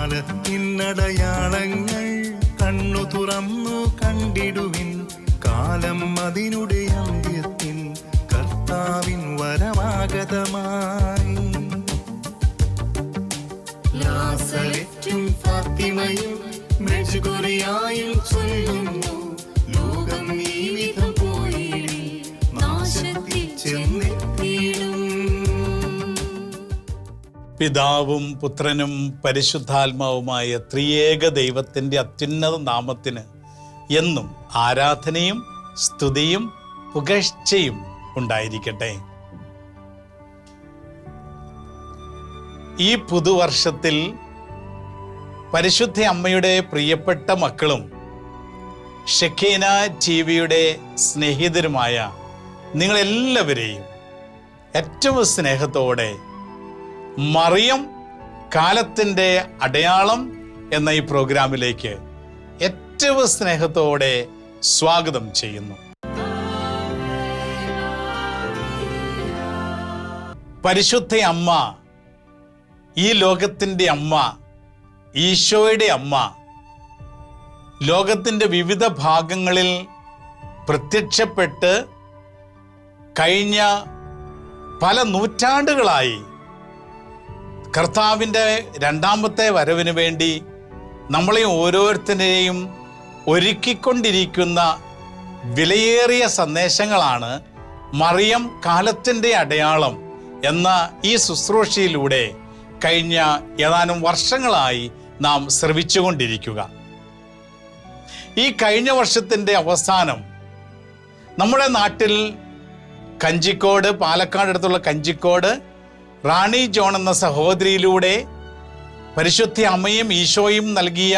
കാലത്തിനടയാളങ്ങൾ കണ്ണു തുറന്നു കണ്ടിടുവിൻ. കാലം അതിനുടെ അന്ത്യത്തിൽ കർത്താവിൻ വരമാഗതമായി. നാസറെത്തും ഫാത്തിമയും മെഴുകുറിയായും ചൊല്ലുന്നു, ലോകം ഈ വിധം പോയി നാശത്തിൽ ചെന്നെത്തിയിടും. പിതാവും പുത്രനും പരിശുദ്ധാത്മാവുമായ ത്രിയേക ദൈവത്തിൻ്റെ അത്യുന്നത നാമത്തിന് എന്നും ആരാധനയും സ്തുതിയും പുകഴ്ചയും ഉണ്ടായിരിക്കട്ടെ. ഈ പുതുവർഷത്തിൽ പരിശുദ്ധ അമ്മയുടെ പ്രിയപ്പെട്ട മക്കളും ഷെക്കീന ടിവിയുടെ സ്നേഹിതരുമായ നിങ്ങളെല്ലാവരെയും ഏറ്റവും സ്നേഹത്തോടെ മറിയം കാലത്തിൻ്റെ അടയാളം എന്ന ഈ പ്രോഗ്രാമിലേക്ക് ഏറ്റവും സ്നേഹത്തോടെ സ്വാഗതം ചെയ്യുന്നു. പരിശുദ്ധ അമ്മ, ഈ ലോകത്തിൻ്റെ അമ്മ, ഈശോയുടെ അമ്മ, ലോകത്തിൻ്റെ വിവിധ ഭാഗങ്ങളിൽ പ്രത്യക്ഷപ്പെട്ട് കഴിഞ്ഞ പല നൂറ്റാണ്ടുകളായി കർത്താവിൻ്റെ രണ്ടാമത്തെ വരവിന് വേണ്ടി നമ്മളെ ഓരോരുത്തരെയും ഒരുക്കിക്കൊണ്ടിരിക്കുന്ന വിലയേറിയ സന്ദേശങ്ങളാണ് മറിയം കാലത്തിൻ്റെ അടയാളം എന്ന ഈ ശുശ്രൂഷയിലൂടെ കഴിഞ്ഞ ഏതാനും വർഷങ്ങളായി നാം ശ്രവിച്ചുകൊണ്ടിരിക്കുക. ഈ കഴിഞ്ഞ വർഷത്തിൻ്റെ അവസാനം നമ്മുടെ നാട്ടിൽ കഞ്ചിക്കോട്, പാലക്കാട് അടുത്തുള്ള കഞ്ചിക്കോട് റാണി ജോൺ എന്ന സഹോദരിയിലൂടെ പരിശുദ്ധ അമ്മയും ഈശോയും നൽകിയ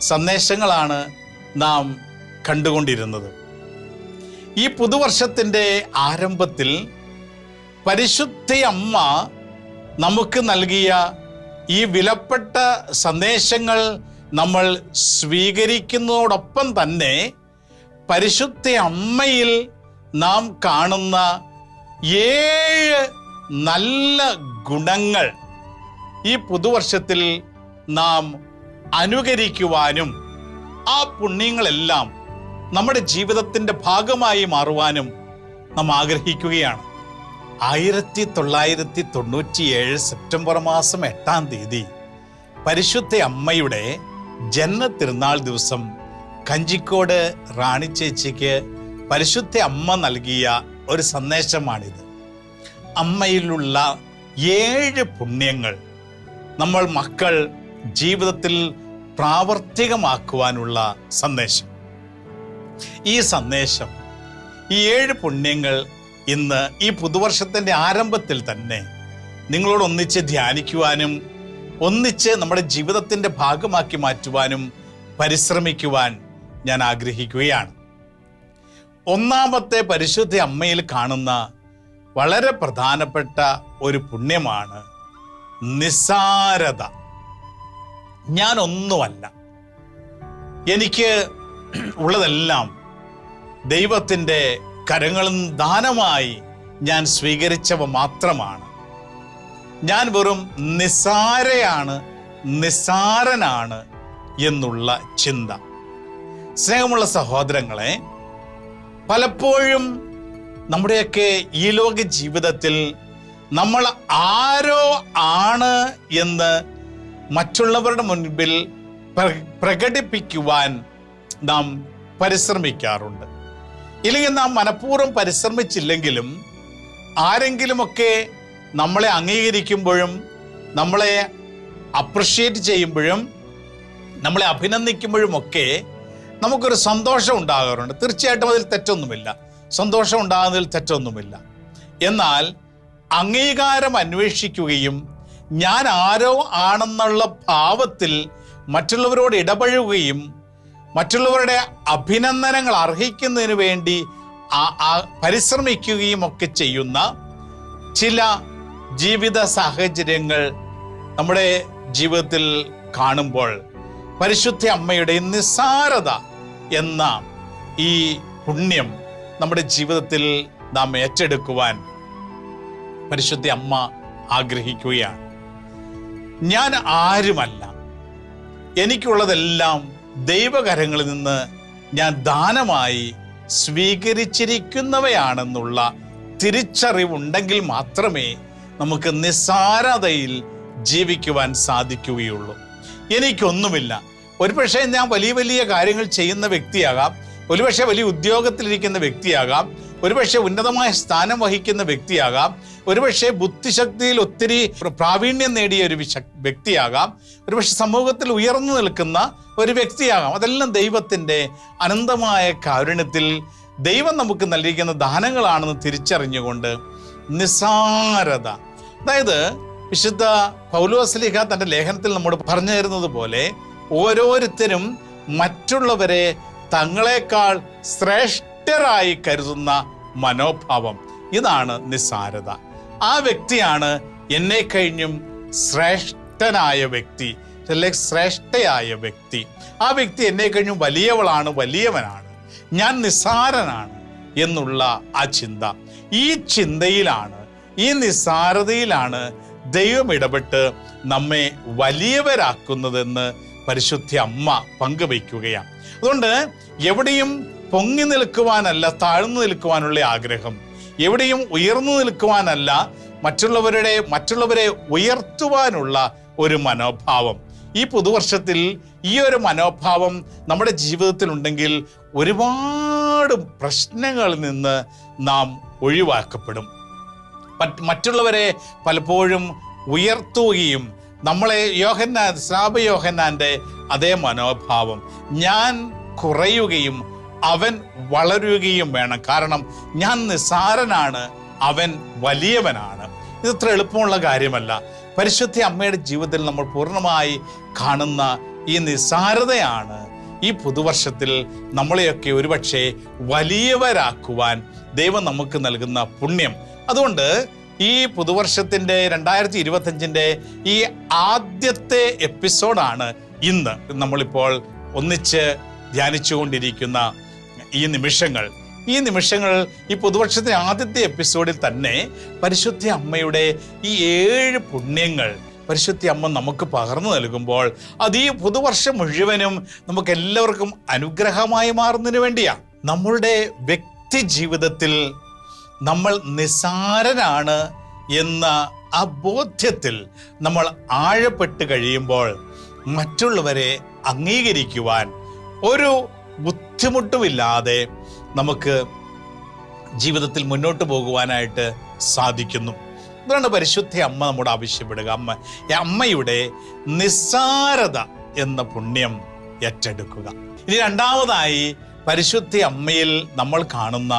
സന്ദേശങ്ങളാണ് നാം കണ്ടുകൊണ്ടിരുന്നത്. ഈ പുതുവർഷത്തിൻ്റെ ആരംഭത്തിൽ പരിശുദ്ധ അമ്മ നമുക്ക് നൽകിയ ഈ വിലപ്പെട്ട സന്ദേശങ്ങൾ നമ്മൾ സ്വീകരിക്കുന്നതോടൊപ്പം തന്നെ പരിശുദ്ധ അമ്മയിൽ നാം കാണുന്ന 7 നല്ല ഗുണങ്ങൾ ഈ പുതുവർഷത്തിൽ നാം അനുകരിക്കുവാനും ആ പുണ്യങ്ങളെല്ലാം നമ്മുടെ ജീവിതത്തിൻ്റെ ഭാഗമായി മാറുവാനും നാം ആഗ്രഹിക്കുകയാണ്. 1997 സെപ്റ്റംബർ മാസം 8-ാം തീയതി പരിശുദ്ധ അമ്മയുടെ ജന്മതിരുനാൾ ദിവസം കഞ്ചിക്കോട് റാണി ചേച്ചിക്ക് പരിശുദ്ധ അമ്മ നൽകിയ ഒരു സന്ദേശമാണിത്. അമ്മയിലുള്ള 7 പുണ്യങ്ങൾ നമ്മൾ മക്കൾ ജീവിതത്തിൽ പ്രാവർത്തികമാക്കുവാനുള്ള സന്ദേശം. ഈ സന്ദേശം, ഈ 7 പുണ്യങ്ങൾ ഇന്ന് ഈ പുതുവർഷത്തിൻ്റെ ആരംഭത്തിൽ തന്നെ നിങ്ങളോട് ഒന്നിച്ച് ധ്യാനിക്കുവാനും ഒന്നിച്ച് നമ്മുടെ ജീവിതത്തിൻ്റെ ഭാഗമാക്കി മാറ്റുവാനും പരിശ്രമിക്കുവാൻ ഞാൻ ആഗ്രഹിക്കുകയാണ്. ഒന്നാമത്തെ പരിശുദ്ധ അമ്മയിൽ കാണുന്ന വളരെ പ്രധാനപ്പെട്ട ഒരു പുണ്യമാണ് നിസ്സാരത. ഞാനൊന്നുമല്ല, എനിക്ക് ഉള്ളതെല്ലാം ദൈവത്തിൻ്റെ കരങ്ങളിൽ ദാനമായി ഞാൻ സ്വീകരിച്ചവ മാത്രമാണ്. ഞാൻ വെറും നിസ്സാരനാണ് എന്നുള്ള ചിന്ത. സ്നേഹമുള്ള സഹോദരങ്ങളെ, പലപ്പോഴും നമ്മുടെയൊക്കെ ഈ ലോക ജീവിതത്തിൽ നമ്മൾ ആരോ ആണ് എന്ന് മറ്റുള്ളവരുടെ മുൻപിൽ പ്രകടിപ്പിക്കുവാൻ നാം പരിശ്രമിക്കാറുണ്ട്. ഇല്ലെങ്കിൽ നാം മനഃപൂർവ്വം പരിശ്രമിച്ചില്ലെങ്കിലും ആരെങ്കിലുമൊക്കെ നമ്മളെ അംഗീകരിക്കുമ്പോഴും നമ്മളെ അപ്രിഷ്യേറ്റ് ചെയ്യുമ്പോഴും നമ്മളെ അഭിനന്ദിക്കുമ്പോഴുമൊക്കെ നമുക്കൊരു സന്തോഷം ഉണ്ടാകാറുണ്ട്. തീർച്ചയായിട്ടും അതിൽ തെറ്റൊന്നുമില്ല, സന്തോഷം ഉണ്ടാകുന്നതിൽ തെറ്റൊന്നുമില്ല. എന്നാൽ അംഗീകാരം അന്വേഷിക്കുകയും ഞാൻ ആരോ ആണെന്നുള്ള ഭാവത്തിൽ മറ്റുള്ളവരോട് ഇടപഴകുകയും മറ്റുള്ളവരുടെ അഭിനന്ദനങ്ങൾ അർഹിക്കുന്നതിന് വേണ്ടി പരിശ്രമിക്കുകയും ഒക്കെ ചെയ്യുന്ന ചില ജീവിത സാഹചര്യങ്ങൾ നമ്മുടെ ജീവിതത്തിൽ കാണുമ്പോൾ പരിശുദ്ധ അമ്മയുടെ നിസ്സാരത എന്ന ഈ പുണ്യം നമ്മുടെ ജീവിതത്തിൽ നാം ഏറ്റെടുക്കുവാൻ പരിശുദ്ധ അമ്മ ആഗ്രഹിക്കുകയാണ്. ഞാൻ ആരുമല്ല, എനിക്കുള്ളതെല്ലാം ദൈവകരങ്ങളിൽ നിന്ന് ഞാൻ ദാനമായി സ്വീകരിച്ചിരിക്കുന്നവയാണെന്നുള്ള തിരിച്ചറിവുണ്ടെങ്കിൽ മാത്രമേ നമുക്ക് നിസ്സാരതയിൽ ജീവിക്കുവാൻ സാധിക്കുകയുള്ളൂ. എനിക്കൊന്നുമില്ല, ഒരുപക്ഷെ ഞാൻ വലിയ വലിയ കാര്യങ്ങൾ ചെയ്യുന്ന വ്യക്തിയാകാം, ഒരുപക്ഷെ വലിയ ഉദ്യോഗത്തിലിരിക്കുന്ന വ്യക്തിയാകാം, ഒരുപക്ഷെ ഉന്നതമായ സ്ഥാനം വഹിക്കുന്ന വ്യക്തിയാകാം, ഒരുപക്ഷെ ബുദ്ധിശക്തിയിൽ ഒത്തിരി പ്രാവീണ്യം നേടിയ ഒരു വ്യക്തിയാകാം, ഒരുപക്ഷെ സമൂഹത്തിൽ ഉയർന്നു നിൽക്കുന്ന ഒരു വ്യക്തിയാകാം. അതെല്ലാം ദൈവത്തിൻ്റെ അനന്തമായ കാരുണ്യത്തിൽ ദൈവം നമുക്ക് നൽകിയിരിക്കുന്ന ദാനങ്ങളാണെന്ന് തിരിച്ചറിഞ്ഞുകൊണ്ട് നിസ്സാരത, അതായത് വിശുദ്ധ പൗലോസ്ലീഹ തൻ്റെ ലേഖനത്തിൽ നമ്മോട് പറഞ്ഞു തരുന്നത് പോലെ ഓരോരുത്തരും മറ്റുള്ളവരെ തങ്ങളെക്കാൾ ശ്രേഷ്ഠരായി കരുതുന്ന മനോഭാവം, ഇതാണ് നിസ്സാരത. ആ വ്യക്തിയാണ് എന്നെ കഴിഞ്ഞും ശ്രേഷ്ഠനായ വ്യക്തി, അല്ലെങ്കിൽ ശ്രേഷ്ഠയായ വ്യക്തി. ആ വ്യക്തി എന്നെ കഴിഞ്ഞും വലിയവളാണ്, വലിയവനാണ്, ഞാൻ നിസ്സാരനാണ് എന്നുള്ള ആ ചിന്ത. ഈ ചിന്തയിലാണ്, ഈ നിസ്സാരതയിലാണ് ദൈവം ഇടപെട്ട് നമ്മെ വലിയവരാക്കുന്നതെന്ന് പരിശുദ്ധ അമ്മ പങ്കുവയ്ക്കുകയാണ്. അതുകൊണ്ട് എവിടെയും പൊങ്ങി നിൽക്കുവാനല്ല താഴ്ന്നു നിൽക്കുവാനുള്ള ആഗ്രഹം, എവിടെയും ഉയർന്നു നിൽക്കുവാനല്ല മറ്റുള്ളവരെ ഉയർത്തുവാനുള്ള ഒരു മനോഭാവം. ഈ പുതുവർഷത്തിൽ ഈ ഒരു മനോഭാവം നമ്മുടെ ജീവിതത്തിൽ ഉണ്ടെങ്കിൽ ഒരുപാട് പ്രശ്നങ്ങളിൽ നിന്ന് നാം ഒഴിവാക്കപ്പെടും. മറ്റുള്ളവരെ പലപ്പോഴും ഉയർത്തുകയും നമ്മളെ സ്നാപയോഹന്നാൻ്റെ അതേ മനോഭാവം, ഞാൻ കുറയുകയും അവൻ വളരുകയും വേണം. കാരണം ഞാൻ നിസ്സാരനാണ്, അവൻ വലിയവനാണ്. ഇതത്ര എളുപ്പമുള്ള കാര്യമല്ല. പരിശുദ്ധ അമ്മയുടെ ജീവിതത്തിൽ നമ്മൾ പൂർണ്ണമായി കാണുന്ന ഈ നിസ്സാരതയാണ് ഈ പുതുവർഷത്തിൽ നമ്മളെയൊക്കെ ഒരുപക്ഷെ വലിയവരാക്കുവാൻ ദൈവം നമുക്ക് നൽകുന്ന പുണ്യം. അതുകൊണ്ട് ഈ പുതുവർഷത്തിൻ്റെ 2025 ഈ ആദ്യത്തെ എപ്പിസോഡാണ് ഇന്ന് നമ്മളിപ്പോൾ ഒന്നിച്ച് ധ്യാനിച്ചുകൊണ്ടിരിക്കുന്ന ഈ നിമിഷങ്ങൾ. ഈ പുതുവർഷത്തിൻ്റെ ആദ്യത്തെ എപ്പിസോഡിൽ തന്നെ പരിശുദ്ധ അമ്മയുടെ ഈ 7 പുണ്യങ്ങൾ പരിശുദ്ധ അമ്മ നമുക്ക് പകർന്നു നൽകുമ്പോൾ അത് ഈ പുതുവർഷം മുഴുവനും നമുക്ക് എല്ലാവർക്കും അനുഗ്രഹമായി മാറുന്നതിന് വേണ്ടിയാണ്. നമ്മളുടെ വ്യക്തി ജീവിതത്തിൽ നമ്മൾ നിസ്സാരനാണ് എന്ന ആ ബോധ്യത്തിൽ നമ്മൾ ആഴപ്പെട്ട് കഴിയുമ്പോൾ മറ്റുള്ളവരെ അംഗീകരിക്കുവാൻ ഒരു ബുദ്ധിമുട്ടുമില്ലാതെ നമുക്ക് ജീവിതത്തിൽ മുന്നോട്ട് പോകുവാനായിട്ട് സാധിക്കുന്നു. അതാണ് പരിശുദ്ധ അമ്മ നമ്മോട് ആവശ്യപ്പെടുക. അമ്മയുടെ നിസ്സാരത എന്ന പുണ്യം ഏറ്റെടുക്കുക. ഇനി രണ്ടാമതായി പരിശുദ്ധ അമ്മയിൽ നമ്മൾ കാണുന്ന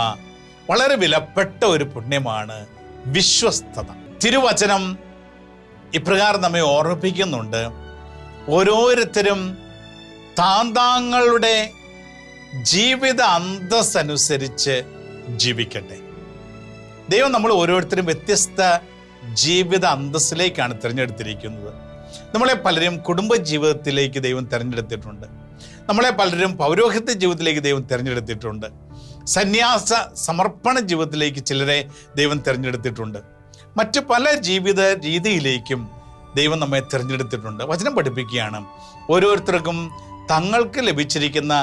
വളരെ വിലപ്പെട്ട ഒരു പുണ്യമാണ് വിശ്വസ്തത. തിരുവചനം ഇപ്രകാരം നമ്മെ ഓർമ്മിപ്പിക്കുന്നുണ്ട്, ഓരോരുത്തരും താന്താങ്ങളുടെ ജീവിത അന്തസ്സനുസരിച്ച് ജീവിക്കട്ടെ. ദൈവം നമ്മൾ ഓരോരുത്തരും വ്യത്യസ്ത ജീവിത അന്തസ്സിലേക്കാണ് തിരഞ്ഞെടുത്തിരിക്കുന്നത്. നമ്മളെ പലരും കുടുംബ ജീവിതത്തിലേക്ക് ദൈവം തിരഞ്ഞെടുത്തിട്ടുണ്ട്, നമ്മളെ പലരും പൗരോഹിത്യ ജീവിതത്തിലേക്ക് ദൈവം തിരഞ്ഞെടുത്തിട്ടുണ്ട്, സന്യാസ സമർപ്പണ ജീവിതത്തിലേക്ക് ചിലരെ ദൈവം തിരഞ്ഞെടുത്തിട്ടുണ്ട്, മറ്റു പല ജീവിത രീതിയിലേക്കും ദൈവം നമ്മെ തിരഞ്ഞെടുത്തിട്ടുണ്ട്. വചനം പഠിപ്പിക്കുകയാണ്, ഓരോരുത്തർക്കും തങ്ങൾക്ക് ലഭിച്ചിരിക്കുന്ന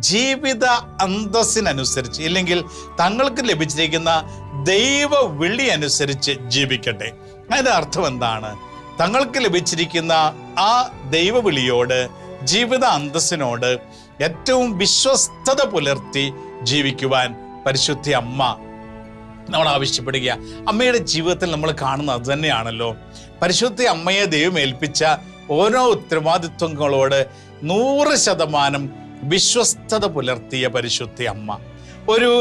ജീവിത അന്തസ്സിനനുസരിച്ച്, ഇല്ലെങ്കിൽ തങ്ങൾക്ക് ലഭിച്ചിരിക്കുന്ന ദൈവ വിളി അനുസരിച്ച് ജീവിക്കട്ടെ. അതിൻ്റെ അർത്ഥം എന്താണ്? തങ്ങൾക്ക് ലഭിച്ചിരിക്കുന്ന ആ ദൈവവിളിയോട്, ജീവിത അന്തസ്സിനോട് ഏറ്റവും വിശ്വസ്തത പുലർത്തി ജീവിക്കുവാൻ പരിശുദ്ധ അമ്മ നമ്മൾ ആവശ്യപ്പെടുക. അമ്മയുടെ ജീവിതത്തിൽ നമ്മൾ കാണുന്നത് അത് തന്നെയാണല്ലോ. പരിശുദ്ധ അമ്മയെ ദൈവം ഏൽപ്പിച്ച ഓരോ ഉത്തരവാദിത്വങ്ങളോട് 100% വിശ്വസ്തത പുലർത്തിയ പരിശുദ്ധ അമ്മ ഒരു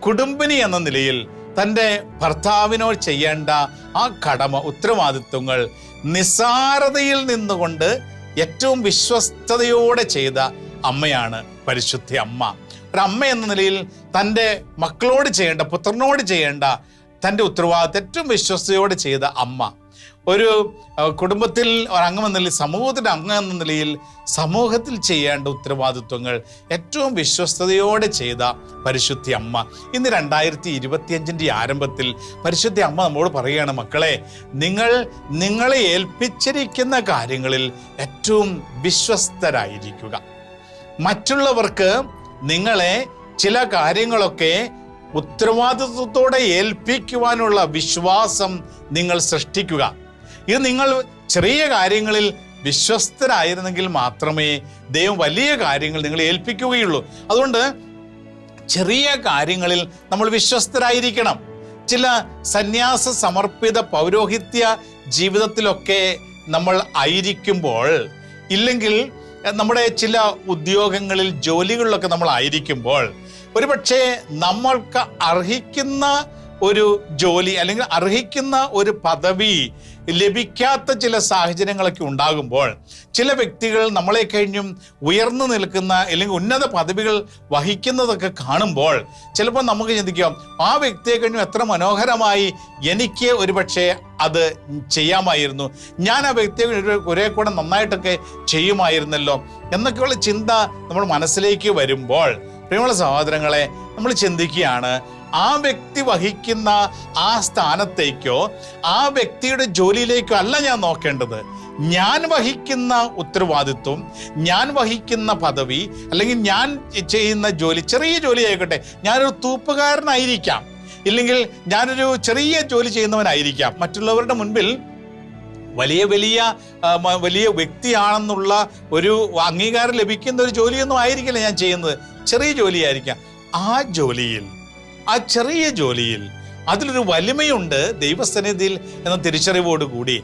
കുടുംബിനി എന്ന നിലയിൽ തൻ്റെ ഭർത്താവിനോട് ചെയ്യേണ്ട ആ കടമ, ഉത്തരവാദിത്വങ്ങൾ നിസ്സാരതയിൽ നിന്നുകൊണ്ട് ഏറ്റവും വിശ്വസ്തയോടെ ചെയ്ത അമ്മയാണ് പരിശുദ്ധ അമ്മ. ഒരമ്മ എന്ന നിലയിൽ തൻ്റെ മക്കളോട് ചെയ്യേണ്ട, പുത്രനോട് ചെയ്യേണ്ട തൻ്റെ ഉത്തരവാദിത്വം ഏറ്റവും വിശ്വസ്തയോടെ ചെയ്ത അമ്മ. ഒരു കുടുംബത്തിൽ ഒരംഗമെന്ന നിലയിൽ, സമൂഹത്തിൻ്റെ അംഗം എന്ന നിലയിൽ സമൂഹത്തിൽ ചെയ്യേണ്ട ഉത്തരവാദിത്വങ്ങൾ ഏറ്റവും വിശ്വസ്തയോടെ ചെയ്ത പരിശുദ്ധി അമ്മ ഇന്ന് 2025 ആരംഭത്തിൽ പരിശുദ്ധി അമ്മ നമ്മോട് പറയുകയാണ്, മക്കളെ, നിങ്ങളെ ഏൽപ്പിച്ചിരിക്കുന്ന കാര്യങ്ങളിൽ ഏറ്റവും വിശ്വസ്തരായിരിക്കുക. മറ്റുള്ളവർക്ക് നിങ്ങളെ ചില കാര്യങ്ങളൊക്കെ ഉത്തരവാദിത്വത്തോടെ ഏൽപ്പിക്കുവാനുള്ള വിശ്വാസം നിങ്ങൾ സൃഷ്ടിക്കുക. ഇത് നിങ്ങൾ ചെറിയ കാര്യങ്ങളിൽ വിശ്വസ്തരായിരുന്നെങ്കിൽ മാത്രമേ ദൈവം വലിയ കാര്യങ്ങൾ നിങ്ങളെ ഏൽപ്പിക്കുകയുള്ളൂ. അതുകൊണ്ട് ചെറിയ കാര്യങ്ങളിൽ നമ്മൾ വിശ്വസ്തരായിരിക്കണം. ചില സന്യാസ സമർപ്പിത പൗരോഹിത്യ ജീവിതത്തിലൊക്കെ നമ്മൾ ആയിരിക്കുമ്പോൾ, ഇല്ലെങ്കിൽ നമ്മുടെ ചില ഉദ്യോഗങ്ങളിൽ, ജോലികളിലൊക്കെ നമ്മൾ ആയിരിക്കുമ്പോൾ, ഒരുപക്ഷെ നമ്മൾക്ക് അർഹിക്കുന്ന ഒരു ജോലി അല്ലെങ്കിൽ അർഹിക്കുന്ന ഒരു പദവി ലഭിക്കാത്ത ചില സാഹചര്യങ്ങളൊക്കെ ഉണ്ടാകുമ്പോൾ, ചില വ്യക്തികൾ നമ്മളെ കഴിഞ്ഞും ഉയർന്നു നിൽക്കുന്ന അല്ലെങ്കിൽ ഉന്നത പദവികൾ വഹിക്കുന്നതൊക്കെ കാണുമ്പോൾ ചിലപ്പോൾ നമുക്ക് ചിന്തിക്കാം, ആ വ്യക്തിയെ കഴിഞ്ഞും എത്ര മനോഹരമായി എനിക്ക് ഒരുപക്ഷെ അത് ചെയ്യാമായിരുന്നു, ഞാൻ ആ വ്യക്തിയെ കുറെ കൂടെ നന്നായിട്ടൊക്കെ ചെയ്യുമായിരുന്നല്ലോ എന്നൊക്കെയുള്ള ചിന്ത നമ്മൾ മനസ്സിലേക്ക് വരുമ്പോൾ, പ്രിയമുള്ള സഹോദരങ്ങളെ, നമ്മൾ ചിന്തിക്കുകയാണ്, ആ വ്യക്തി വഹിക്കുന്ന ആ സ്ഥാനത്തേക്കോ ആ വ്യക്തിയുടെ ജോലിയിലേക്കോ അല്ല ഞാൻ നോക്കേണ്ടത്. ഞാൻ വഹിക്കുന്ന ഉത്തരവാദിത്വം, ഞാൻ വഹിക്കുന്ന പദവി, അല്ലെങ്കിൽ ഞാൻ ചെയ്യുന്ന ജോലി, ചെറിയ ജോലി ആയിക്കോട്ടെ, ഞാനൊരു തൂപ്പുകാരനായിരിക്കാം, ഇല്ലെങ്കിൽ ഞാനൊരു ചെറിയ ജോലി ചെയ്യുന്നവനായിരിക്കാം, മറ്റുള്ളവരുടെ മുൻപിൽ വലിയ വ്യക്തിയാണെന്നുള്ള ഒരു അംഗീകാരം ലഭിക്കുന്ന ഒരു ജോലിയൊന്നും ആയിരിക്കില്ല ഞാൻ ചെയ്യുന്നത്, ചെറിയ ജോലിയായിരിക്കാം. ആ ചെറിയ ജോലിയിൽ അതിലൊരു വലിമയുണ്ട് ദൈവസന്നിധിയിൽ എന്ന തിരിച്ചറിവോടുകൂടി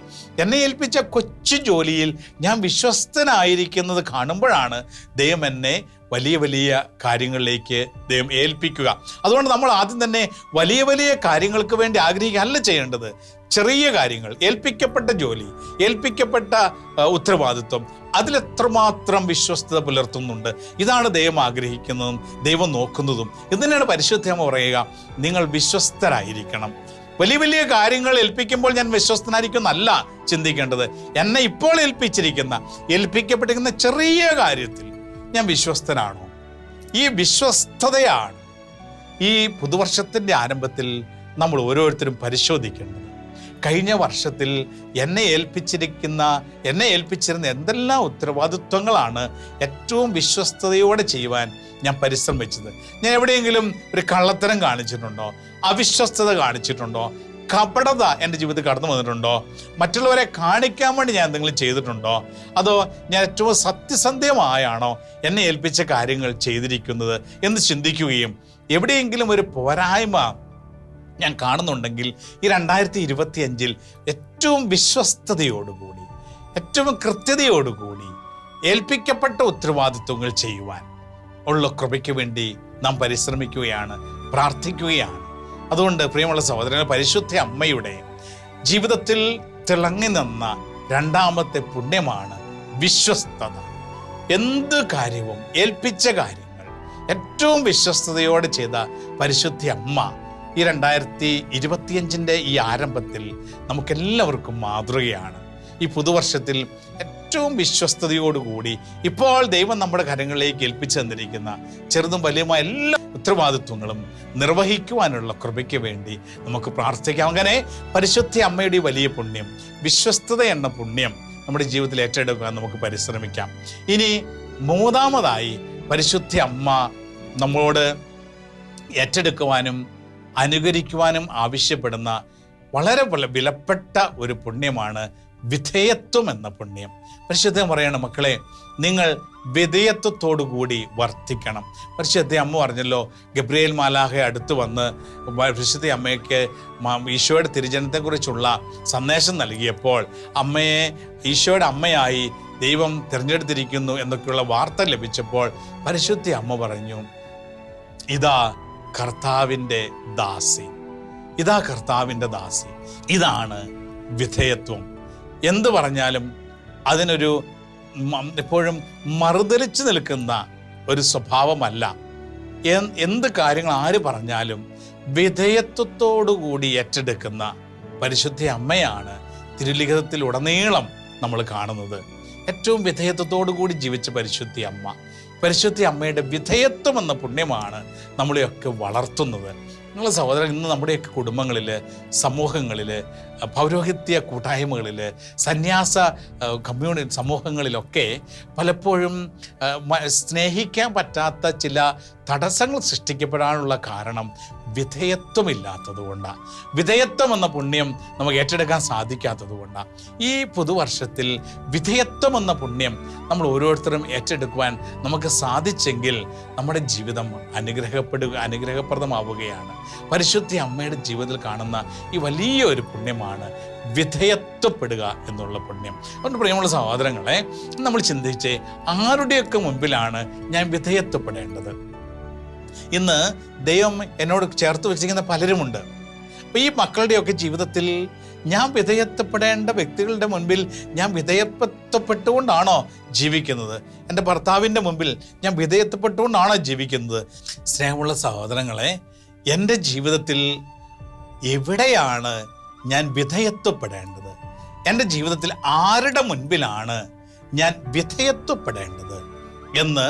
എന്നെ ഏൽപ്പിച്ച കൊച്ചു ജോലിയിൽ ഞാൻ വിശ്വസ്തനായിരിക്കുന്നത് കാണുമ്പോഴാണ് ദൈവം എന്നെ വലിയ കാര്യങ്ങളിലേക്ക് ദൈവം ഏൽപ്പിക്കുക. അതുകൊണ്ട് നമ്മൾ ആദ്യം തന്നെ വലിയ കാര്യങ്ങൾക്ക് വേണ്ടി ആഗ്രഹിക്കുകയല്ല ചെയ്യേണ്ടത്. ചെറിയ കാര്യങ്ങൾ, ഏൽപ്പിക്കപ്പെട്ട ജോലി, ഏൽപ്പിക്കപ്പെട്ട ഉത്തരവാദിത്വം, അതിലെത്രമാത്രം വിശ്വസ്തത പുലർത്തുന്നുണ്ട്, ഇതാണ് ദൈവം ആഗ്രഹിക്കുന്നതും ദൈവം നോക്കുന്നതും. ഇതിനാണ് പരിശുദ്ധ അമ്മ പറയുക, നിങ്ങൾ വിശ്വസ്തരായിരിക്കണം. വലിയ കാര്യങ്ങൾ ഏൽപ്പിക്കുമ്പോൾ ഞാൻ വിശ്വസ്തനായിരിക്കുന്നല്ല ചിന്തിക്കേണ്ടത്. എന്നെ ഇപ്പോൾ ഏൽപ്പിക്കപ്പെട്ടിരിക്കുന്ന ചെറിയ കാര്യത്തിൽ ഞാൻ വിശ്വസ്തനാണോ? ഈ വിശ്വസ്തതയാണ് ഈ പുതുവർഷത്തിൻ്റെ ആരംഭത്തിൽ നമ്മൾ ഓരോരുത്തരും പരിശോധിക്കേണ്ടത്. കഴിഞ്ഞ വർഷത്തിൽ എന്നെ ഏൽപ്പിച്ചിരുന്ന എന്തെല്ലാം ഉത്തരവാദിത്വങ്ങളാണ് ഏറ്റവും വിശ്വസ്തയോടെ ചെയ്യുവാൻ ഞാൻ പരിശ്രമിച്ചത്? ഞാൻ എവിടെയെങ്കിലും ഒരു കള്ളത്തരം കാണിച്ചിട്ടുണ്ടോ? അവിശ്വസ്തത കാണിച്ചിട്ടുണ്ടോ? കപടത എൻ്റെ ജീവിതത്തിൽ കടന്നു വന്നിട്ടുണ്ടോ? മറ്റുള്ളവരെ കാണിക്കാൻ വേണ്ടി ഞാൻ എന്തെങ്കിലും ചെയ്തിട്ടുണ്ടോ? അതോ ഞാൻ ഏറ്റവും സത്യസന്ധമായാണോ എന്നെ ഏൽപ്പിച്ച കാര്യങ്ങൾ ചെയ്തിരിക്കുന്നത് എന്ന് ചിന്തിക്കുകയും എവിടെയെങ്കിലും ഒരു പോരായ്മ ഞാൻ കാണുന്നുണ്ടെങ്കിൽ ഈ 2025 ഏറ്റവും വിശ്വസ്തയോടുകൂടി, ഏറ്റവും കൃത്യതയോടുകൂടി ഏൽപ്പിക്കപ്പെട്ട ഉത്തരവാദിത്വങ്ങൾ ചെയ്യുവാൻ ഉള്ള കൃപയ്ക്ക് വേണ്ടി നാം പരിശ്രമിക്കുകയാണ്, പ്രാർത്ഥിക്കുകയാണ്. അതുകൊണ്ട് പ്രിയമുള്ള സഹോദരങ്ങൾ, പരിശുദ്ധ അമ്മയുടെ ജീവിതത്തിൽ തിളങ്ങി നിന്ന രണ്ടാമത്തെ പുണ്യമാണ് വിശ്വസ്തത. എന്ത് കാര്യവും ഏൽപ്പിച്ച കാര്യങ്ങൾ ഏറ്റവും വിശ്വസ്തയോടെ ചെയ്ത പരിശുദ്ധ അമ്മ ഈ 2025 ഈ ആരംഭത്തിൽ നമുക്കെല്ലാവർക്കും മാതൃകയാണ്. ഈ പുതുവർഷത്തിൽ ഏറ്റവും വിശ്വസ്തയോടുകൂടി ഇപ്പോൾ ദൈവം നമ്മുടെ കരങ്ങളിലേക്ക് ഏൽപ്പിച്ചു തന്നിരിക്കുന്ന ചെറുതും വലിയമായ എല്ലാ ഉത്തരവാദിത്വങ്ങളും നിർവഹിക്കുവാനുള്ള കൃപയ്ക്ക് വേണ്ടി നമുക്ക് പ്രാർത്ഥിക്കാം. അങ്ങനെ പരിശുദ്ധ അമ്മയുടെ വലിയ പുണ്യം, വിശ്വസ്തത എന്ന പുണ്യം നമ്മുടെ ജീവിതത്തിൽ ഏറ്റെടുക്കാൻ നമുക്ക് പരിശ്രമിക്കാം. ഇനി മൂന്നാമതായി പരിശുദ്ധ അമ്മ നമ്മളോട് ഏറ്റെടുക്കുവാനും അനുകരിക്കുവാനും ആവശ്യപ്പെടുന്ന വളരെ വിലപ്പെട്ട ഒരു പുണ്യമാണ് വിധേയത്വം എന്ന പുണ്യം. പരിശുദ്ധ പറയണം, മക്കളെ, നിങ്ങൾ വിധേയത്വത്തോടുകൂടി വർത്തിക്കണം. പരിശുദ്ധ അമ്മ പറഞ്ഞല്ലോ, ഗബ്രിയേൽ മാലാഖ അടുത്ത് വന്ന് പരിശുദ്ധ അമ്മയ്ക്ക് ഈശോയുടെ തിരുജനത്തെക്കുറിച്ചുള്ള സന്ദേശം നൽകിയപ്പോൾ അമ്മയെ ഈശോയുടെ അമ്മയായി ദൈവം തിരഞ്ഞെടുത്തിരിക്കുന്നു എന്നൊക്കെയുള്ള വാർത്ത ലഭിച്ചപ്പോൾ പരിശുദ്ധ അമ്മ പറഞ്ഞു, ഇതാ കർത്താവിൻ്റെ ദാസി, ഇതാ കർത്താവിൻ്റെ ദാസി. ഇതാണ് വിധേയത്വം. എന്ത് പറഞ്ഞാലും അതിനൊരു എപ്പോഴും മറുതലിച്ച് നിൽക്കുന്ന ഒരു സ്വഭാവമല്ല. എന്ത് കാര്യങ്ങൾ ആര് പറഞ്ഞാലും വിധേയത്വത്തോടുകൂടി ഏറ്റെടുക്കുന്ന പരിശുദ്ധ അമ്മയാണ് തിരുലിഖിതത്തിൽ ഉടനീളം നമ്മൾ കാണുന്നത്. ഏറ്റവും വിധേയത്വത്തോടു കൂടി ജീവിച്ച പരിശുദ്ധി അമ്മയുടെ വിധേയത്വം എന്ന പുണ്യമാണ് നമ്മളെയൊക്കെ വളർത്തുന്നത്. നിങ്ങളുടെ സഹോദരൻ, ഇന്ന് നമ്മുടെയൊക്കെ കുടുംബങ്ങളിൽ, സമൂഹങ്ങളിൽ, പൗരോഹിത്യ കൂട്ടായ്മകളിൽ, സന്യാസ കമ്മ്യൂണിറ്റി സമൂഹങ്ങളിലൊക്കെ പലപ്പോഴും സ്നേഹിക്കാൻ പറ്റാത്ത ചില തടസ്സങ്ങൾ സൃഷ്ടിക്കപ്പെടാനുള്ള കാരണം വിധേയത്വമില്ലാത്തത് കൊണ്ടാണ്. വിധേയത്വം എന്ന പുണ്യം നമുക്ക് ഏറ്റെടുക്കാൻ സാധിക്കാത്തത് കൊണ്ടാണ്. ഈ പുതുവർഷത്തിൽ വിധേയത്വം എന്ന പുണ്യം നമ്മൾ ഓരോരുത്തരും ഏറ്റെടുക്കുവാൻ നമുക്ക് സാധിച്ചെങ്കിൽ നമ്മുടെ ജീവിതം അനുഗ്രഹപ്രദമാവുകയാണ്. പരിശുദ്ധ അമ്മയുടെ ജീവിതത്തിൽ കാണുന്ന ഈ വലിയൊരു പുണ്യമാണ് വിധേയത്വപ്പെടുക എന്നുള്ള പുണ്യം. അതുകൊണ്ട് പ്രിയമുള്ള സഹോദരങ്ങളെ, നമ്മൾ ചിന്തിച്ചേ, ആരുടെയൊക്കെ മുൻപിലാണ് ഞാൻ വിധേയത്വപ്പെടേണ്ടത്? ഇന്ന് ദൈവം എന്നോട് ചേർത്ത് വെച്ചിരിക്കുന്ന പലരുമുണ്ട്. അപ്പോൾ ഈ മക്കളുടെയൊക്കെ ജീവിതത്തിൽ ഞാൻ വിധേയത്വപ്പെടേണ്ട വ്യക്തികളുടെ മുൻപിൽ ഞാൻ വിധേയത്വപ്പെട്ടുകൊണ്ടാണോ ജീവിക്കുന്നത്? എൻ്റെ ഭർത്താവിൻ്റെ മുമ്പിൽ ഞാൻ വിധേയത്വപ്പെട്ടുകൊണ്ടാണോ ജീവിക്കുന്നത്? സ്നേഹമുള്ള സഹോദരങ്ങളെ, എൻ്റെ ജീവിതത്തിൽ എവിടെയാണ് ഞാൻ വിധേയത്വപ്പെടേണ്ടത്? എൻ്റെ ജീവിതത്തിൽ ആരുടെ മുൻപിലാണ് ഞാൻ വിധേയത്വപ്പെടേണ്ടത് എന്ന്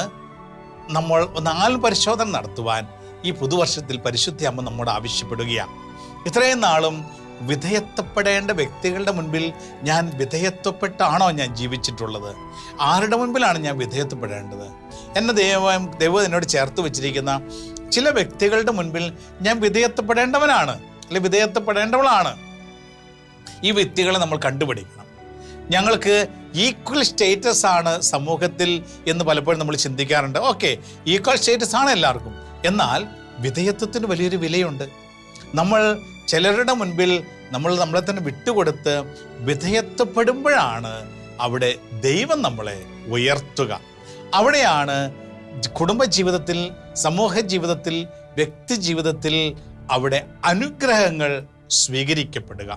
നമ്മൾ ഒന്ന് പരിശോധന നടത്തുവാൻ ഈ പുതുവർഷത്തിൽ പരിശുദ്ധ അമ്മ നമ്മോട് ആവശ്യപ്പെടുകയാണ്. ഇത്രയും നാളും വിധേയത്വപ്പെടേണ്ട വ്യക്തികളുടെ മുൻപിൽ ഞാൻ വിധേയത്വപ്പെട്ടാണോ ഞാൻ ജീവിച്ചിട്ടുള്ളത്? ആരുടെ മുൻപിലാണ് ഞാൻ വിധേയത്വപ്പെടേണ്ടത്? എന്നെ ദൈവം എന്നോട് ചേർത്ത് വെച്ചിരിക്കുന്ന ചില വ്യക്തികളുടെ മുൻപിൽ ഞാൻ വിധേയത്വപ്പെടേണ്ടവനാണ്, അല്ലെ വിധേയത്വപ്പെടേണ്ടവളാണ്. ഈ വ്യക്തികളെ നമ്മൾ കണ്ടുപിടിക്കണം. ഞങ്ങൾക്ക് ഈക്വൽ സ്റ്റേറ്റസ് ആണ് സമൂഹത്തിൽ എന്ന് പലപ്പോഴും നമ്മൾ ചിന്തിക്കാറുണ്ട്. ഓക്കെ, ഈക്വൽ സ്റ്റേറ്റസ് ആണ് എല്ലാവർക്കും. എന്നാൽ വിധേയത്വത്തിന് വലിയൊരു വിലയുണ്ട്. നമ്മൾ ചിലരുടെ മുൻപിൽ നമ്മളെ തന്നെ വിട്ടുകൊടുത്ത് വിധേയത്വപ്പെടുമ്പോഴാണ് അവിടെ ദൈവം നമ്മളെ ഉയർത്തുക. അവിടെയാണ് കുടുംബജീവിതത്തിൽ, സമൂഹ ജീവിതത്തിൽ, വ്യക്തി ജീവിതത്തിൽ അവിടെ അനുഗ്രഹങ്ങൾ സ്വീകരിക്കപ്പെടുക.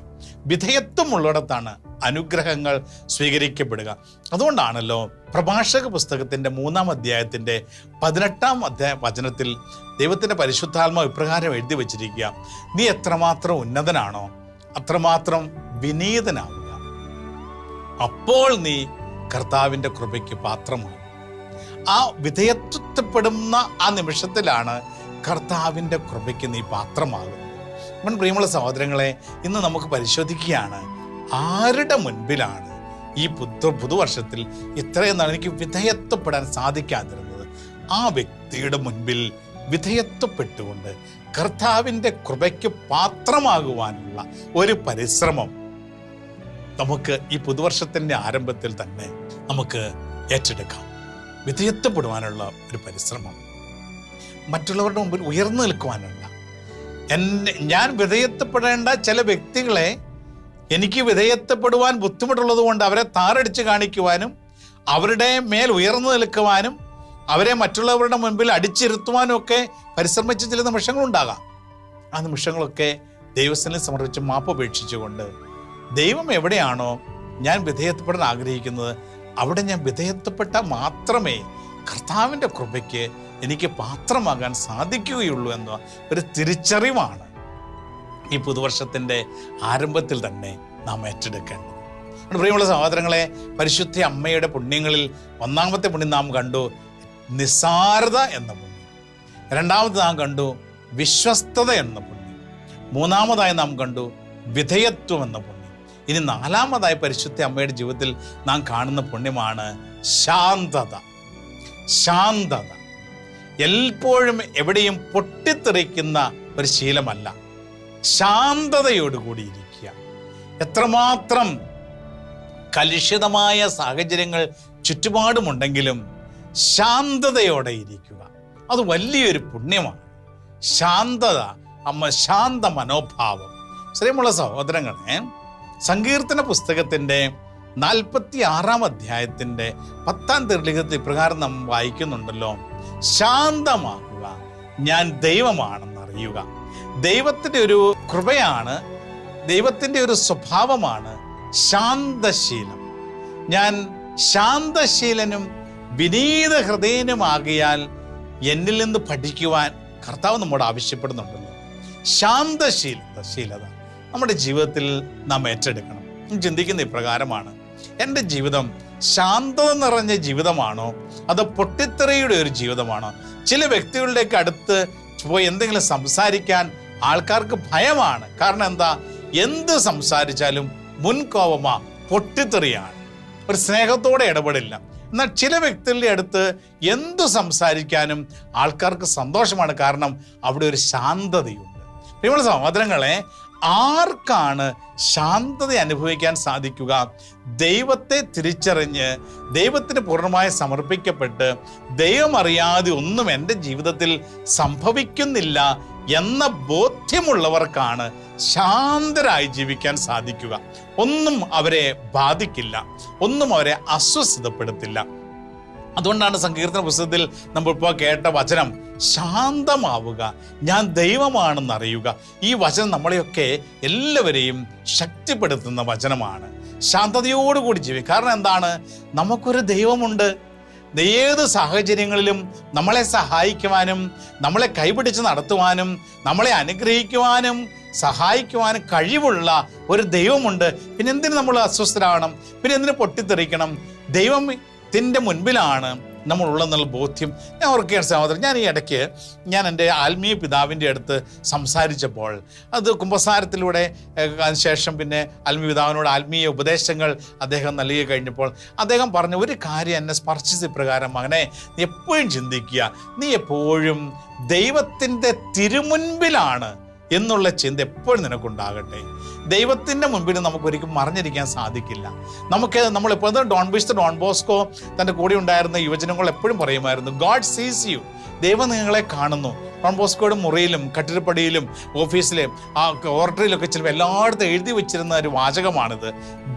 വിധേയത്വമുള്ളിടത്താണ് അനുഗ്രഹങ്ങൾ സ്വീകരിക്കപ്പെടുക. അതുകൊണ്ടാണല്ലോ പ്രഭാഷക പുസ്തകത്തിൻ്റെ 3-ാം അധ്യായത്തിൻ്റെ 18-ാം വചനത്തിൽ ദൈവത്തിൻ്റെ പരിശുദ്ധാത്മാവ് ഇപ്രകാരം എഴുതി വച്ചിരിക്കുക: നീ എത്രമാത്രം ഉന്നതനാണോ അത്രമാത്രം വിനീതനാവുക, അപ്പോൾ നീ കർത്താവിൻ്റെ കൃപയ്ക്ക് പാത്രമാകും. ആ വിധേയത്വപ്പെടുന്ന ആ നിമിഷത്തിലാണ് കർത്താവിൻ്റെ കൃപയ്ക്ക് നീ പാത്രമാകുന്നത്. പ്രിയമുള്ള സഹോദരങ്ങളെ, ഇന്ന് നമുക്ക് പരിശോധിക്കുകയാണ് ആരുടെ മുൻപിലാണ് ഈ പുതുവർഷത്തിൽ ഇത്രയും നാൾ എനിക്ക് വിധേയത്വപ്പെടാൻ സാധിക്കാതിരുന്നത്. ആ വ്യക്തിയുടെ മുൻപിൽ വിധേയത്വപ്പെട്ടുകൊണ്ട് കർത്താവിൻ്റെ കൃപയ്ക്ക് പാത്രമാകുവാനുള്ള ഒരു പരിശ്രമം നമുക്ക് ഈ പുതുവർഷത്തിൻ്റെ ആരംഭത്തിൽ തന്നെ നമുക്ക് ഏറ്റെടുക്കാം. വിധേയത്വപ്പെടുവാനുള്ള ഒരു പരിശ്രമം, മറ്റുള്ളവരുടെ മുമ്പിൽ ഉയർന്നു നിൽക്കുവാനുള്ള. ഞാൻ വിധേയത്വപ്പെടേണ്ട ചില വ്യക്തികളെ എനിക്ക് വിധേയത്വപ്പെടുവാൻ ബുദ്ധിമുട്ടുള്ളത് കൊണ്ട് അവരെ താറടിച്ച് കാണിക്കുവാനും അവരുടെ മേൽ ഉയർന്നു നിൽക്കുവാനും അവരെ മറ്റുള്ളവരുടെ മുൻപിൽ അടിച്ചിരുത്തുവാനും ഒക്കെ പരിശ്രമിച്ച ചില നിമിഷങ്ങളുണ്ടാകാം. ആ നിമിഷങ്ങളൊക്കെ ദൈവസ്ഥനിൽ സമർപ്പിച്ച് മാപ്പപേക്ഷിച്ചുകൊണ്ട് ദൈവം എവിടെയാണോ ഞാൻ വിധേയത്വപ്പെടാൻ ആഗ്രഹിക്കുന്നത് അവിടെ ഞാൻ വിധേയത്വപ്പെട്ടാൽ മാത്രമേ കർത്താവിൻ്റെ കൃപയ്ക്ക് എനിക്ക് പാത്രമാകാൻ സാധിക്കുകയുള്ളൂ എന്ന ഒരു തിരിച്ചറിവാണ് ഈ പുതുവർഷത്തിൻ്റെ ആരംഭത്തിൽ തന്നെ നാം ഏറ്റെടുക്കേണ്ടത്. പ്രിയമുള്ള സഹോദരങ്ങളെ, പരിശുദ്ധ അമ്മയുടെ പുണ്യങ്ങളിൽ ഒന്നാമത്തെ പുണ്യം നാം കണ്ടു നിസ്സാരത എന്ന പുണ്യം, രണ്ടാമത് നാം കണ്ടു വിശ്വസ്തത എന്ന പുണ്യം, മൂന്നാമതായി നാം കണ്ടു വിധേയത്വം എന്ന പുണ്യം. ഇനി നാലാമതായി പരിശുദ്ധ അമ്മയുടെ ജീവിതത്തിൽ നാം കാണുന്ന പുണ്യമാണ് ശാന്തത. ശാന്തത എപ്പോഴും എവിടെയും പൊട്ടിത്തെറിക്കുന്ന ഒരു ശീലമല്ല, ശാന്തതയോടുകൂടി ഇരിക്കുക. എത്രമാത്രം കലുഷിതമായ സാഹചര്യങ്ങൾ ചുറ്റുപാടുമുണ്ടെങ്കിലും ശാന്തതയോടെ ഇരിക്കുക, അത് വലിയൊരു പുണ്യമാണ്. ശാന്തത, ശാന്ത മനോഭാവം. ശ്രീമുള്ള സഹോദരങ്ങളെ, സങ്കീർത്തന പുസ്തകത്തിൻ്റെ 46-ാം അധ്യായത്തിൻ്റെ 10-ാം തിരുലിഖിതത്തിൽ ഇപ്രകാരം നാം വായിക്കുന്നുണ്ടല്ലോ: ശാന്തമാകുക, ഞാൻ ദൈവമാണെന്ന് അറിയുക. ദൈവത്തിൻ്റെ ഒരു കൃപയാണ്, ദൈവത്തിൻ്റെ ഒരു സ്വഭാവമാണ് ശാന്തശീലം. ഞാൻ ശാന്തശീലനും വിനീത ഹൃദയനുമാകിയാൽ എന്നിൽ നിന്ന് പഠിക്കുവാൻ കർത്താവ് നമ്മോട് ആവശ്യപ്പെടുന്നുണ്ടല്ലോ. ശാന്തശീലത നമ്മുടെ ജീവിതത്തിൽ നാം ഏറ്റെടുക്കണം. ചിന്തിക്കുന്ന ഇപ്രകാരമാണ്: എൻ്റെ ജീവിതം ശാന്തത നിറഞ്ഞ ജീവിതമാണോ അതോ പൊട്ടിത്തെറിയുടെ ഒരു ജീവിതമാണോ? ചില വ്യക്തികളുടെയൊക്കെ അടുത്ത് പോയി എന്തെങ്കിലും സംസാരിക്കാൻ ആൾക്കാർക്ക് ഭയമാണ്. കാരണം എന്താ? എന്ത് സംസാരിച്ചാലും മുൻകോപമാ, പൊട്ടിത്തെറിയാണ്, ഒരു സ്നേഹത്തോടെ ഇടപെടില്ല. എന്നാൽ ചില വ്യക്തികളുടെ അടുത്ത് എന്തു സംസാരിക്കാനും ആൾക്കാർക്ക് സന്തോഷമാണ്. കാരണം അവിടെ ഒരു ശാന്തതയുണ്ട്. പ്രിയമുള്ള സഹോദരങ്ങളെ, ആർക്കാണ് ശാന്തത അനുഭവിക്കാൻ സാധിക്കുക? ദൈവത്തെ തിരിച്ചറിഞ്ഞ് ദൈവത്തിന് പൂർണ്ണമായി സമർപ്പിക്കപ്പെട്ട് ദൈവം അറിയാതെ ഒന്നും എൻ്റെ ജീവിതത്തിൽ സംഭവിക്കുന്നില്ല എന്ന ബോധ്യമുള്ളവർക്കാണ് ശാന്തരായി ജീവിക്കാൻ സാധിക്കുക. ഒന്നും അവരെ ബാധിക്കില്ല, ഒന്നും അവരെ അസ്വസ്ഥതപ്പെടുത്തില്ല. അതുകൊണ്ടാണ് സങ്കീർത്തന പുസ്തകത്തിൽ നമ്മളിപ്പോൾ കേട്ട വചനം, ശാന്തമാവുക, ഞാൻ ദൈവമാണെന്ന് അറിയുക. ഈ വചനം നമ്മളെയൊക്കെ എല്ലാവരെയും ശക്തിപ്പെടുത്തുന്ന വചനമാണ്. ശാന്തതയോടുകൂടി ജീവിക്കുക. കാരണം എന്താണ്? നമുക്കൊരു ദൈവമുണ്ട്. ഏത് സാഹചര്യങ്ങളിലും നമ്മളെ സഹായിക്കുവാനും നമ്മളെ കൈപിടിച്ച് നടത്തുവാനും നമ്മളെ അനുഗ്രഹിക്കുവാനും സഹായിക്കുവാനും കഴിവുള്ള ഒരു ദൈവമുണ്ട്. പിന്നെ എന്തിന് നമ്മൾ അസ്വസ്ഥരാകണം? പിന്നെ എന്തിന് പൊട്ടിത്തെറിക്കണം? ദൈവത്തിൻ്റെ മുൻപിലാണ് നമ്മളുള്ളതെന്നുള്ള ബോധ്യം. ഞാൻ ഓർക്കുകയാണ് സഹോദരൻ, ഞാൻ ഈ ഇടയ്ക്ക് എൻ്റെ ആത്മീയ പിതാവിൻ്റെ അടുത്ത് സംസാരിച്ചപ്പോൾ, അത് കുമ്പസാരത്തിലൂടെ അതിനുശേഷം പിന്നെ ആത്മീയ പിതാവിനോട് ആത്മീയ ഉപദേശങ്ങൾ അദ്ദേഹം നൽകി കഴിഞ്ഞപ്പോൾ അദ്ദേഹം പറഞ്ഞ ഒരു കാര്യം എന്നെ സ്പർശിച്ച പ്രകാരം: മകനെ, നീ എപ്പോഴും ചിന്തിക്കുക, നീ എപ്പോഴും ദൈവത്തിൻ്റെ തിരുമുൻപിലാണ് എന്നുള്ള ചിന്ത എപ്പോഴും നിനക്കുണ്ടാകട്ടെ. ദൈവത്തിൻ്റെ മുൻപിൽ നമുക്കൊരിക്കലും മറിഞ്ഞിരിക്കാൻ സാധിക്കില്ല. നമ്മളിപ്പോൾ ഡോൺ ബോസ്കോ തൻ്റെ കൂടെ ഉണ്ടായിരുന്ന യുവജനങ്ങൾ എപ്പോഴും പറയുമായിരുന്നു, ഗോഡ് സീസ് യു, ദൈവം നിങ്ങളെ കാണുന്നു. ഡോൺ ബോസ്കോയുടെ മുറിയിലും കട്ടിടപ്പടിയിലും ഓഫീസിലെ ആ കോർട്ടറിയിലൊക്കെ ചിലപ്പോൾ എല്ലായിടത്തും എഴുതി വെച്ചിരുന്ന ഒരു വാചകമാണിത്: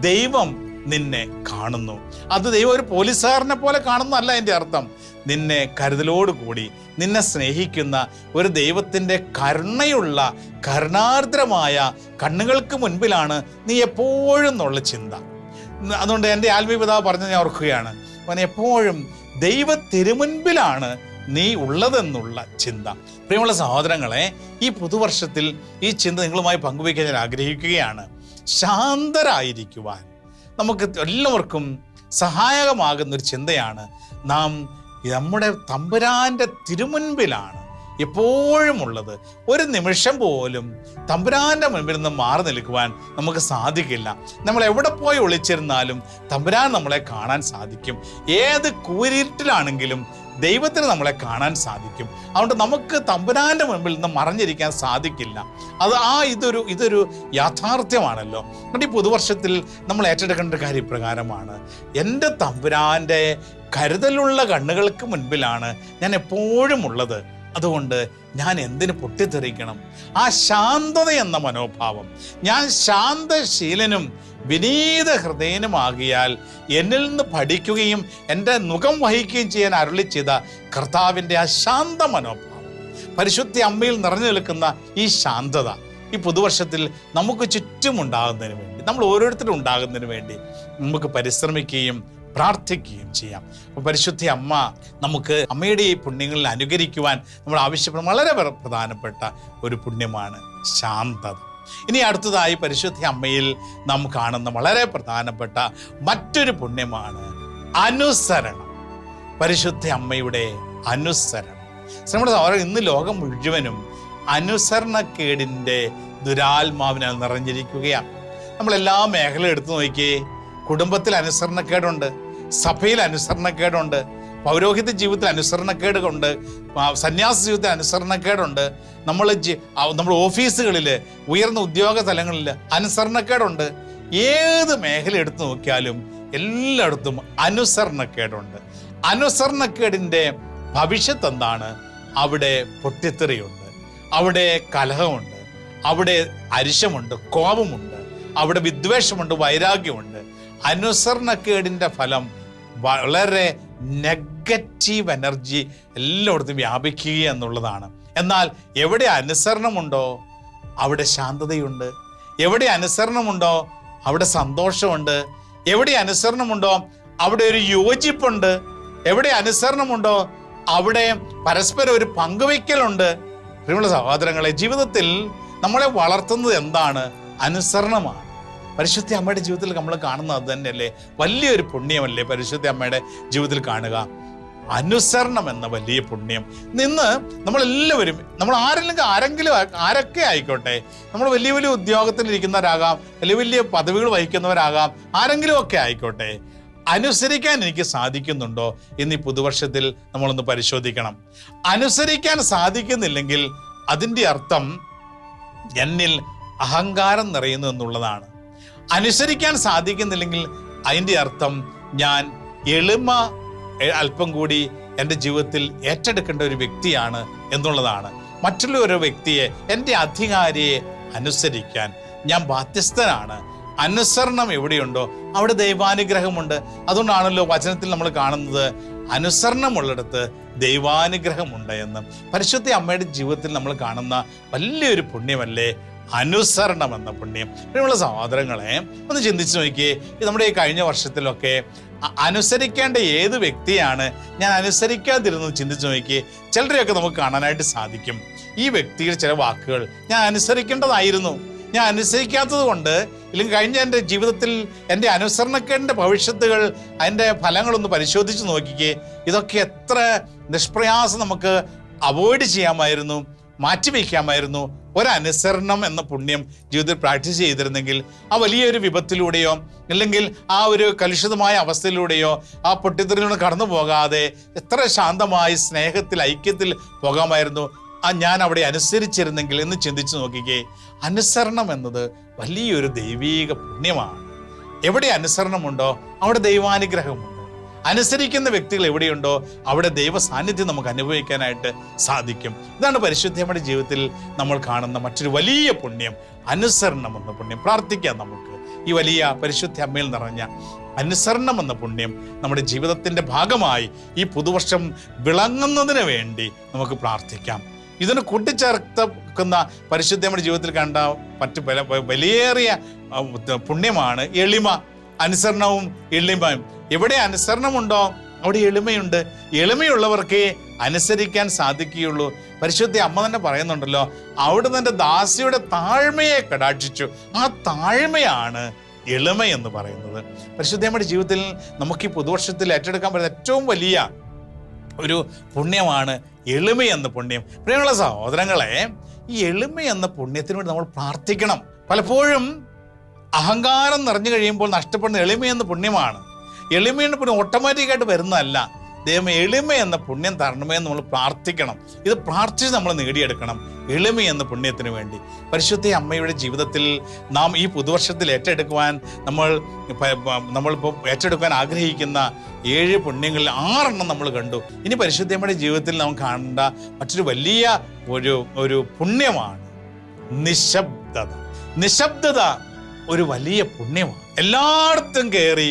ദൈവം നിന്നെ കാണുന്നു. അത് ദൈവം ഒരു പോലീസുകാരനെ പോലെ കാണുന്നതല്ല എൻ്റെ അർത്ഥം. നിന്നെ കരുതലോടുകൂടി നിന്നെ സ്നേഹിക്കുന്ന ഒരു ദൈവത്തിൻ്റെ കരുണയുള്ള കരുണാർദ്രമായ കണ്ണുകൾക്ക് മുൻപിലാണ് നീ എപ്പോഴും എന്നുള്ള ചിന്ത. അതുകൊണ്ട് എൻ്റെ ആത്മീയ പിതാവ് പറഞ്ഞത് ഞാൻ ഓർക്കുകയാണ്, അവൻ എപ്പോഴും ദൈവ തിരുമുൻപിലാണ് നീ ഉള്ളതെന്നുള്ള ചിന്ത. പ്രിയമുള്ള സഹോദരങ്ങളെ, ഈ പുതുവർഷത്തിൽ ഈ ചിന്ത നിങ്ങളുമായി പങ്കുവയ്ക്കാൻ ഞാൻ ആഗ്രഹിക്കുകയാണ്. ശാന്തരായിരിക്കുവാൻ നമുക്ക് എല്ലാവർക്കും സഹായകമാകുന്നൊരു ചിന്തയാണ് നാം നമ്മുടെ തമ്പുരാൻ്റെ തിരുമുൻപിലാണ് എപ്പോഴും ഉള്ളത്. ഒരു നിമിഷം പോലും തമ്പുരാൻ്റെ മുൻപിൽ നിന്ന് മാറി നിൽക്കുവാൻ നമുക്ക് സാധിക്കില്ല. നമ്മൾ എവിടെ പോയി ഒളിച്ചിരുന്നാലും തമ്പുരാൻ നമ്മളെ കാണാൻ സാധിക്കും. ഏത് കൂരിട്ടിലാണെങ്കിലും ദൈവത്തിന് നമ്മളെ കാണാൻ സാധിക്കും. അതുകൊണ്ട് നമുക്ക് തമ്പുരാൻ്റെ മുൻപിൽ നിന്ന് മറഞ്ഞിരിക്കാൻ സാധിക്കില്ല. ഇതൊരു യാഥാർത്ഥ്യമാണല്ലോ. അതുകൊണ്ട് ഈ പുതുവർഷത്തിൽ നമ്മൾ ഏറ്റെടുക്കേണ്ട ഒരു കാര്യം ഇപ്രകാരമാണ്: എൻ്റെ തമ്പുരാൻ്റെ കരുതലുള്ള കണ്ണുകൾക്ക് മുൻപിലാണ് ഞാൻ എപ്പോഴും ഉള്ളത്. അതുകൊണ്ട് ഞാൻ എന്തിന് പൊട്ടിത്തെറിക്കണം? ആ ശാന്തത എന്ന മനോഭാവം, ഞാൻ ശാന്തശീലനും വിനീത ഹൃദയനുമാകിയാൽ എന്നിൽ നിന്ന് പഠിക്കുകയും എൻ്റെ മുഖം വഹിക്കുകയും ചെയ്യാൻ അരുളി ചെയ്ത കർത്താവിൻ്റെ ആ ശാന്ത മനോഭാവം, പരിശുദ്ധ അമ്മയിൽ നിറഞ്ഞു നിൽക്കുന്ന ഈ ശാന്തത ഈ പുതുവർഷത്തിൽ നമുക്ക് ചുറ്റുമുണ്ടാകുന്നതിന് വേണ്ടി, നമ്മൾ ഓരോരുത്തരും ഉണ്ടാകുന്നതിന് വേണ്ടി നമുക്ക് പരിശ്രമിക്കുകയും പ്രാർത്ഥിക്കുകയും ചെയ്യാം. അപ്പോൾ പരിശുദ്ധ അമ്മ നമുക്ക് അമ്മയുടെ ഈ പുണ്യങ്ങളിൽ അനുകരിക്കുവാൻ നമ്മൾ ആവശ്യപ്പെടുന്ന വളരെ പ്രധാനപ്പെട്ട ഒരു പുണ്യമാണ് ശാന്തത. ഇനി അടുത്തതായി പരിശുദ്ധ അമ്മയിൽ നാം കാണുന്ന വളരെ പ്രധാനപ്പെട്ട മറ്റൊരു പുണ്യമാണ് അനുസരണം. പരിശുദ്ധ അമ്മയുടെ അനുസരണം. നമ്മുടെ സഹോദരൻ, ഇന്ന് ലോകം മുഴുവനും അനുസരണക്കേടിൻ്റെ ദുരാത്മാവിനാൽ നിറഞ്ഞിരിക്കുകയാണ്. നമ്മളെല്ലാ മേഖലയും എടുത്തു നോക്കിയേ. കുടുംബത്തിൽ അനുസരണക്കേടുണ്ട്, സഭയിൽ അനുസരണക്കേടുണ്ട്, പൗരോഹിത്യ ജീവിതത്തിൽ അനുസരണക്കേടുണ്ട്, സന്യാസ ജീവിതത്തിൽ അനുസരണക്കേടുണ്ട്, നമ്മൾ ഓഫീസുകളിൽ ഉയർന്ന ഉദ്യോഗ തലങ്ങളിൽ അനുസരണക്കേടുണ്ട്. ഏത് മേഖല എടുത്തു നോക്കിയാലും എല്ലായിടത്തും അനുസരണക്കേടുണ്ട്. അനുസരണക്കേടിൻ്റെ ഭവിഷ്യത്ത് എന്താണ്? അവിടെ പൊട്ടിത്തെറിയുണ്ട്, അവിടെ കലഹമുണ്ട്, അവിടെ അരിശമുണ്ട്, കോപമുണ്ട്, അവിടെ വിദ്വേഷമുണ്ട്, വൈരാഗ്യമുണ്ട്. അനുസരണക്കേടിൻ്റെ ഫലം വളരെ നെഗറ്റീവ് എനർജി എല്ലായിടത്തും വ്യാപിക്കുക എന്നുള്ളതാണ്. എന്നാൽ എവിടെ അനുസരണമുണ്ടോ അവിടെ ശാന്തതയുണ്ട്, എവിടെ അനുസരണമുണ്ടോ അവിടെ സന്തോഷമുണ്ട്, എവിടെ അനുസരണമുണ്ടോ അവിടെ ഒരു യോജിപ്പുണ്ട്, എവിടെ അനുസരണമുണ്ടോ അവിടെ പരസ്പരം ഒരു പങ്കുവയ്ക്കലുണ്ട്. പ്രിയമുള്ള സഹോദരങ്ങളെ, ജീവിതത്തിൽ നമ്മളെ വളർത്തുന്നത് എന്താണ്? അനുസരണമാണ്. പരിശുദ്ധ അമ്മയുടെ ജീവിതത്തിൽ നമ്മൾ കാണുന്നത് അത് തന്നെയല്ലേ? വലിയൊരു പുണ്യമല്ലേ പരിശുദ്ധ അമ്മയുടെ ജീവിതത്തിൽ കാണുക? അനുസരണം എന്ന വലിയ പുണ്യം. നിന്ന് നമ്മളെല്ലാവരും, നമ്മൾ ആരെങ്കിലും ആരൊക്കെ ആയിക്കോട്ടെ, നമ്മൾ വലിയ വലിയ ഉദ്യോഗത്തിലിരിക്കുന്നവരാകാം, വലിയ വലിയ പദവികൾ വഹിക്കുന്നവരാകാം, ആരെങ്കിലും ഒക്കെ ആയിക്കോട്ടെ, അനുസരിക്കാൻ എനിക്ക് സാധിക്കുന്നുണ്ടോ എന്ന് ഈ പുതുവർഷത്തിൽ നമ്മളൊന്ന് പരിശോധിക്കണം. അനുസരിക്കാൻ സാധിക്കുന്നില്ലെങ്കിൽ അതിൻ്റെ അർത്ഥം എന്നിൽ അഹങ്കാരം നിറയുന്നു എന്നുള്ളതാണ്. അനുസരിക്കാൻ സാധിക്കുന്നില്ലെങ്കിൽ അതിൻ്റെ അർത്ഥം ഞാൻ എളിമ അല്പം കൂടി എൻ്റെ ജീവിതത്തിൽ ഏറ്റെടുക്കേണ്ട ഒരു വ്യക്തിയാണ് എന്നുള്ളതാണ്. മറ്റുള്ള ഒരു വ്യക്തിയെ, എൻ്റെ അധികാരിയെ അനുസരിക്കാൻ ഞാൻ ബാധ്യസ്ഥനാണ്. അനുസരണം എവിടെയുണ്ടോ അവിടെ ദൈവാനുഗ്രഹമുണ്ട്. അതുകൊണ്ടാണല്ലോ വചനത്തിൽ നമ്മൾ കാണുന്നത് അനുസരണമുള്ളിടത്ത് ദൈവാനുഗ്രഹമുണ്ട് എന്ന്. പരിശുദ്ധ അമ്മയുടെ ജീവിതത്തിൽ നമ്മൾ കാണുന്ന വലിയൊരു പുണ്യമല്ലേ അനുസരണം എന്ന പുണ്യം? പ്രിയമുള്ള സഹോദരങ്ങളെ, ഒന്ന് ചിന്തിച്ചു നോക്കിയേ. നമ്മുടെ ഈ കഴിഞ്ഞ വർഷത്തിലൊക്കെ അനുസരിക്കേണ്ട ഏത് വ്യക്തിയാണ് ഞാൻ അനുസരിക്കാതിരുന്നത് ചിന്തിച്ചു നോക്കിയേ. ചിലരെയൊക്കെ നമുക്ക് കാണാനായിട്ട് സാധിക്കും. ഈ വ്യക്തിയുടെ ചില വാക്കുകൾ ഞാൻ അനുസരിക്കേണ്ടതായിരുന്നു, ഞാൻ അനുസരിക്കാത്തത് കൊണ്ട്, ഇല്ലെങ്കിൽ കഴിഞ്ഞ എൻ്റെ ജീവിതത്തിൽ എൻ്റെ അനുസരണക്കേണ്ട ഭവിഷ്യത്തുകൾ, അതിൻ്റെ ഫലങ്ങളൊന്ന് പരിശോധിച്ച് നോക്കിക്കേ. ഇതൊക്കെ എത്ര നിഷ്പ്രയാസം നമുക്ക് അവോയ്ഡ് ചെയ്യാമായിരുന്നു, മാറ്റിവെക്കാമായിരുന്നു. ഒരനുസരണം എന്ന പുണ്യം ജീവിതത്തിൽ പ്രാക്ടീസ് ചെയ്തിരുന്നെങ്കിൽ ആ വലിയൊരു വിപത്തിലൂടെയോ അല്ലെങ്കിൽ ആ ഒരു കലുഷിതമായ അവസ്ഥയിലൂടെയോ ആ പൊട്ടിത്തെറിയിലൂടെ കടന്നു പോകാതെ എത്ര ശാന്തമായി സ്നേഹത്തിൽ, ഐക്യത്തിൽ പോകാമായിരുന്നു. ഞാൻ അവിടെ അനുസരിച്ചിരുന്നെങ്കിൽ എന്ന് ചിന്തിച്ചു നോക്കിക്കേ. അനുസരണം എന്നത് വലിയൊരു ദൈവീക പുണ്യമാണ്. എവിടെ അനുസരണമുണ്ടോ അവിടെ ദൈവാനുഗ്രഹമുണ്ട്. അനുസരിക്കുന്ന വ്യക്തികൾ എവിടെയുണ്ടോ അവിടെ ദൈവ സാന്നിധ്യം നമുക്ക് അനുഭവിക്കാനായിട്ട് സാധിക്കും. ഇതാണ് പരിശുദ്ധയുടെ ജീവിതത്തിൽ നമ്മൾ കാണുന്ന മറ്റൊരു വലിയ പുണ്യം, അനുസരണം എന്ന പുണ്യം. പ്രാർത്ഥിക്കാം നമുക്ക് ഈ വലിയ പരിശുദ്ധ അമ്മയിൽ നിറഞ്ഞ അനുസരണം എന്ന പുണ്യം നമ്മുടെ ജീവിതത്തിൻ്റെ ഭാഗമായി ഈ പുതുവർഷം വിളങ്ങുന്നതിന് വേണ്ടി നമുക്ക് പ്രാർത്ഥിക്കാം. ഇതിന് കൂട്ടിച്ചേർക്കുന്ന പരിശുദ്ധയുടെ ജീവിതത്തിൽ കണ്ട മറ്റു വലിയേറിയ പുണ്യമാണ് എളിമ. അനുസരണവും എളിമയും. എവിടെ അനുസരണമുണ്ടോ അവിടെ എളിമയുണ്ട്. എളിമയുള്ളവർക്ക് അനുസരിക്കാൻ സാധിക്കുകയുള്ളൂ. പരിശുദ്ധ അമ്മ തന്നെ പറയുന്നുണ്ടല്ലോ, അവിടെ തൻ്റെ ദാസിയുടെ താഴ്മയെ കടാക്ഷിച്ചു. ആ താഴ്മയാണ് എളിമ എന്ന് പറയുന്നത്. പരിശുദ്ധയുടെ ജീവിതത്തിൽ നമുക്ക് ഈ പുതുവർഷത്തിൽ ഏറ്റെടുക്കാൻ പറ്റുന്ന ഏറ്റവും വലിയ ഒരു പുണ്യമാണ് എളിമ എന്ന പുണ്യം. പ്രിയമുള്ള സഹോദരങ്ങളെ, ഈ എളിമ എന്ന പുണ്യത്തിന് വേണ്ടി നമ്മൾ പ്രാർത്ഥിക്കണം. പലപ്പോഴും അഹങ്കാരം നിറഞ്ഞു കഴിയുമ്പോൾ നഷ്ടപ്പെടുന്ന എളിമ എന്ന പുണ്യമാണ്. എളിമയുടെ പുണ്യം ഓട്ടോമാറ്റിക്കായിട്ട് വരുന്നതല്ല. ദൈവം എളിമ എന്ന പുണ്യം തരണമേ എന്ന് നമ്മൾ പ്രാർത്ഥിക്കണം. ഇത് പ്രാർത്ഥിച്ച് നമ്മൾ നേടിയെടുക്കണം എളിമ എന്ന പുണ്യത്തിന് വേണ്ടി. പരിശുദ്ധ അമ്മയുടെ ജീവിതത്തിൽ നാം ഈ പുതുവർഷത്തിൽ ഏറ്റെടുക്കുവാൻ നമ്മളിപ്പോൾ ഏറ്റെടുക്കാൻ ആഗ്രഹിക്കുന്ന 7 പുണ്യങ്ങളിൽ 6 നമ്മൾ കണ്ടു. ഇനി പരിശുദ്ധ അമ്മയുടെ ജീവിതത്തിൽ നാം കാണേണ്ട മറ്റൊരു വലിയ ഒരു പുണ്യമാണ് നിശബ്ദത. നിശബ്ദത ഒരു വലിയ പുണ്യമാണ്. എല്ലായിടത്തും കയറി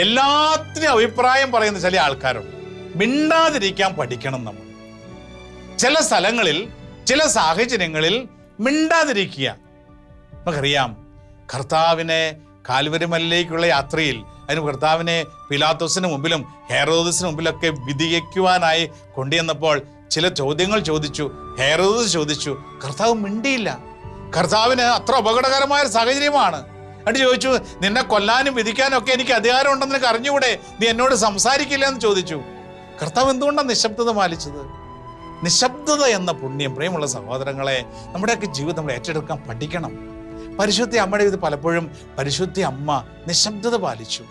എല്ലാത്തിനും അഭിപ്രായം പറയുന്ന ചില ആൾക്കാരുണ്ട്. മിണ്ടാതിരിക്കാൻ പഠിക്കണം നമ്മൾ. ചില സ്ഥലങ്ങളിൽ, ചില സാഹചര്യങ്ങളിൽ മിണ്ടാതിരിക്കുക. നമുക്കറിയാം, കർത്താവിനെ കാൽവരിമലയിലേക്കുള്ള യാത്രയിൽ അതിന് കർത്താവിനെ പിലാത്തോസിന് മുമ്പിലും ഹെരോദസിന് മുമ്പിലൊക്കെ വിധിക്കുവാനായി കൊണ്ടുവന്നപ്പോൾ ചില ചോദ്യങ്ങൾ ചോദിച്ചു. ഹെരോദസ് ചോദിച്ചു, കർത്താവ് മിണ്ടിയില്ല. കർത്താവിന് അത്ര അപകടകരമായ സാഹചര്യമാണ്. എന്നിട്ട് ചോദിച്ചു, നിന്നെ കൊല്ലാനും വിധിക്കാനും ഒക്കെ എനിക്ക് അധികാരം ഉണ്ടെന്ന് നിനക്ക് അറിഞ്ഞുകൂടെ? നീ എന്നോട് സംസാരിക്കില്ല എന്ന് ചോദിച്ചു. കർത്താവ് എന്തുകൊണ്ടാണ് നിശബ്ദത പാലിച്ചത്? നിശബ്ദത എന്ന പുണ്യം, പ്രിയമുള്ള സഹോദരങ്ങളെ, നമ്മുടെയൊക്കെ ജീവിതം നമ്മൾ ഏറ്റെടുക്കാൻ പഠിക്കണം. പരിശുദ്ധ അമ്മയുടെ ഇത് പലപ്പോഴും പരിശുദ്ധ അമ്മ നിശബ്ദത പാലിച്ചു.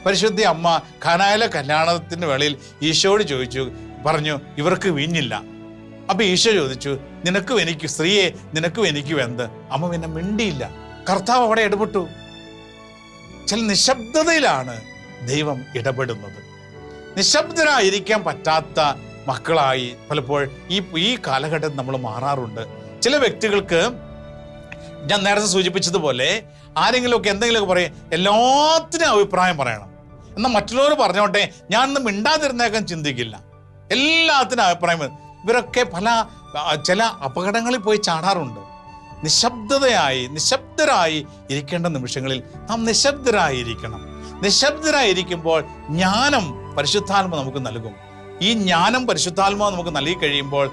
പരിശുദ്ധ അമ്മ ഖാനായിലെ കല്യാണത്തിൻ്റെ വേളയിൽ ഈശോയോട് പറഞ്ഞു ഇവർക്ക് വീഞ്ഞില്ല. അപ്പൊ ഈശോ ചോദിച്ചു, നിനക്കും എനിക്ക്, സ്ത്രീയെ നിനക്കും എനിക്കും എന്ത്? അമ്മ പിന്നെ മിണ്ടിയില്ല. കർത്താവ് അവിടെ ഇടപെട്ടു. ചില നിശബ്ദതയിലാണ് ദൈവം ഇടപെടുന്നത്. നിശബ്ദരായിരിക്കാൻ പറ്റാത്ത മക്കളായി പലപ്പോൾ ഈ കാലഘട്ടത്തിൽ നമ്മൾ മാറാറുണ്ട്. ചില വ്യക്തികൾക്ക് ഞാൻ നേരത്തെ സൂചിപ്പിച്ചതുപോലെ ആരെങ്കിലുമൊക്കെ എന്തെങ്കിലുമൊക്കെ പറയും, എല്ലാത്തിനും അഭിപ്രായം പറയണം. എന്നാൽ മറ്റുള്ളവർ പറഞ്ഞോട്ടെ, ഞാൻ ഇന്ന് മിണ്ടാതിരുന്നേക്കാൻ ചിന്തിക്കില്ല. എല്ലാത്തിനും അഭിപ്രായം. ഇവരൊക്കെ ചില അപകടങ്ങളിൽ പോയി ചാടാറുണ്ട്. നിശബ്ദരായി ഇരിക്കേണ്ട നിമിഷങ്ങളിൽ നാം നിശബ്ദരായിരിക്കണം. നിശബ്ദരായിരിക്കുമ്പോൾ ജ്ഞാനം പരിശുദ്ധാത്മ നമുക്ക് നൽകും. ഈ ജ്ഞാനം പരിശുദ്ധാത്മാവ് നമുക്ക് നൽകി കഴിയുമ്പോൾ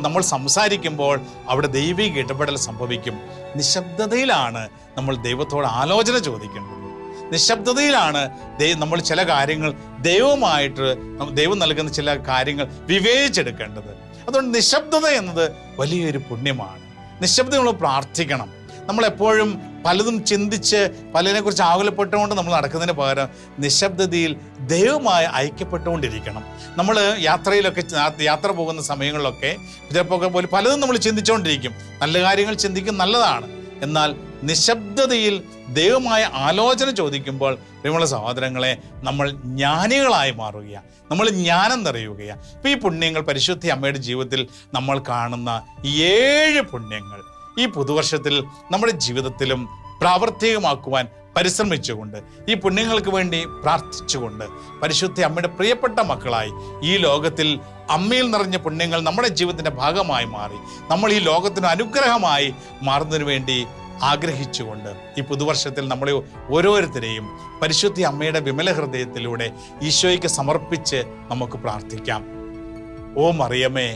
നമ്മൾ സംസാരിക്കുമ്പോൾ അവിടെ ദൈവിക ഇടപെടൽ സംഭവിക്കും. നിശബ്ദതയിലാണ് നമ്മൾ ദൈവത്തോട് ആലോചന ചോദിക്കേണ്ടത്. നിശബ്ദതയിലാണ് നമ്മൾ ചില കാര്യങ്ങൾ ദൈവം നൽകുന്ന ചില കാര്യങ്ങൾ വിവേചിച്ചെടുക്കേണ്ടത്. അതുകൊണ്ട് നിശബ്ദത എന്നത് വലിയൊരു പുണ്യമാണ്. നിശബ്ദത നമ്മൾ പ്രാർത്ഥിക്കണം. നമ്മളെപ്പോഴും പലതും ചിന്തിച്ച് പലതിനെക്കുറിച്ച് ആകുലപ്പെട്ടുകൊണ്ട് നമ്മൾ നടക്കുന്നതിന് പകരം നിശബ്ദതയിൽ ദൈവമായി ഐക്യപ്പെട്ടുകൊണ്ടിരിക്കണം. നമ്മൾ യാത്ര പോകുന്ന സമയങ്ങളിലൊക്കെ ചിലപ്പോൾ പോലും പലതും നമ്മൾ ചിന്തിച്ചുകൊണ്ടിരിക്കും. നല്ല കാര്യങ്ങൾ ചിന്തിക്കും, നല്ലതാണ്. എന്നാൽ നിശബ്ദതയിൽ ദൈവമായ ആലോചന ചോദിക്കുമ്പോൾ പ്രിയമുള്ള സഹോദരങ്ങളെ, നമ്മൾ ജ്ഞാനികളായി മാറുകയാണ്, നമ്മൾ ജ്ഞാനം നിറയുകയാണ്. അപ്പം ഈ പുണ്യങ്ങൾ പരിശുദ്ധ അമ്മയുടെ ജീവിതത്തിൽ നമ്മൾ കാണുന്ന 7 പുണ്യങ്ങൾ ഈ പുതുവർഷത്തിൽ നമ്മുടെ ജീവിതത്തിലും പ്രാവർത്തികമാക്കുവാൻ പരിശ്രമിച്ചുകൊണ്ട്, ഈ പുണ്യങ്ങൾക്ക് വേണ്ടി പ്രാർത്ഥിച്ചുകൊണ്ട്, പരിശുദ്ധ അമ്മയുടെ പ്രിയപ്പെട്ട മക്കളായി ഈ ലോകത്തിൽ അമ്മയിൽ നിറഞ്ഞ പുണ്യങ്ങൾ നമ്മുടെ ജീവിതത്തിൻ്റെ ഭാഗമായി മാറി നമ്മൾ ഈ ലോകത്തിന് അനുഗ്രഹമായി മാറുന്നതിന് വേണ്ടി ആഗ്രഹിച്ചുകൊണ്ട് ഈ പുതുവർഷത്തിൽ നമ്മളെ ഓരോരുത്തരെയും പരിശുദ്ധ അമ്മയുടെ വിമല ഹൃദയത്തിലൂടെ ഈശോയ്ക്ക് സമർപ്പിച്ച് നമുക്ക് പ്രാർത്ഥിക്കാം. ഓ മറിയമേ,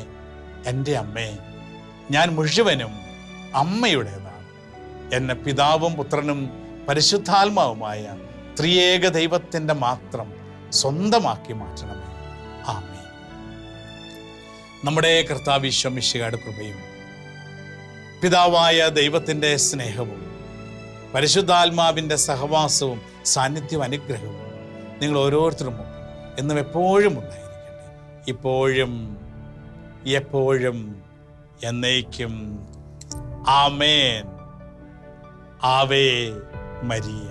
എൻ്റെ അമ്മേ, ഞാൻ മുഴുവനും അമ്മയുടേതാണ്. എന്നെ പിതാവും പുത്രനും പരിശുദ്ധാത്മാവുമായ ത്രിയേക ദൈവത്തിൻ്റെ മാത്രം സ്വന്തമാക്കി മാറ്റണമേ. ആമേൻ. നമ്മുടെ കർത്താവ് ഈശോ മിശിഹായുടെ കൃപയും പിതാവായ ദൈവത്തിൻ്റെ സ്നേഹവും പരിശുദ്ധാത്മാവിൻ്റെ സഹവാസവും സാന്നിധ്യവും അനുഗ്രഹവും നിങ്ങൾ ഓരോരുത്തരും എന്നും എപ്പോഴും ഉണ്ടായിരിക്കട്ടെ, ഇപ്പോഴും എപ്പോഴും എന്നേക്കും. ആമേൻ. Ave Maria.